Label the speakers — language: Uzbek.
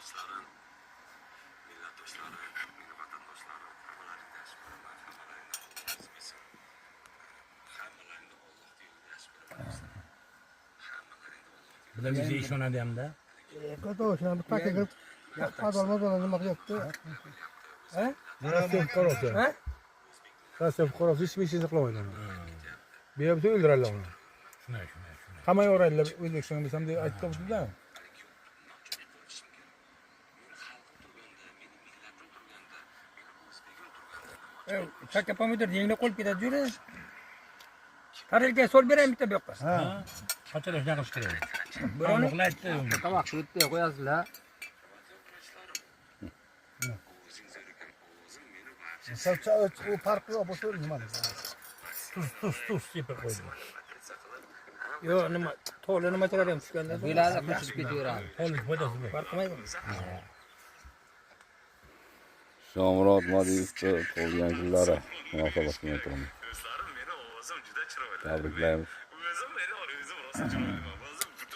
Speaker 1: yurtdoshlarim, millatdoshlarim, meni vatandoshlarim, hammalaringni yaxshi ko'raman, hammalaringni Alloh azizmasin. Hammalaringni Allohga yo'lida yaxshi ko'raman. Hammalaringni Allohga
Speaker 2: Bular bizga ishonadi hamda.
Speaker 3: Qato'shna bir takka qadalmadan nima qilyapti? Ha?
Speaker 4: Rossiya fuqarosi.
Speaker 3: Ha?
Speaker 4: Rossiya fuqarosi hech bir ishni qilmaydi. Beyabda o'ldiradilar uni.
Speaker 2: Shunday.
Speaker 4: Qamay o'raydilar O'zbekistonga desam deb aytdi o'tida.
Speaker 3: Chakka pomidor yengli qo'lib ketadi yuri. Tarelga sol beraymi bitta bu yoqqa?
Speaker 4: Ha.
Speaker 2: Qachon shunaqa qilish kerak?
Speaker 3: Birovni
Speaker 2: Aniqlaydi.
Speaker 5: Tomoq qilib qo'yasizlar.
Speaker 4: Salcha u farqi yo'q bo'lsa nima deydi?
Speaker 2: Tuz sepib qo'ydi.
Speaker 3: Yo'q, nima to'g'ri nima chiqaryapti tushganda.
Speaker 5: Belada qo'shib ketaveradi.
Speaker 2: Qo'lni foydasi bor.
Speaker 3: Farq qilmaydimi?
Speaker 6: Shomurod Madiyevga tug'ilgan kunlari munosabat bilan turaman.
Speaker 1: ko'zlarim meni ovozim juda chiroyli.
Speaker 6: Tabriklaymiz.
Speaker 1: O'zim meni o'zim rosa chiroyli.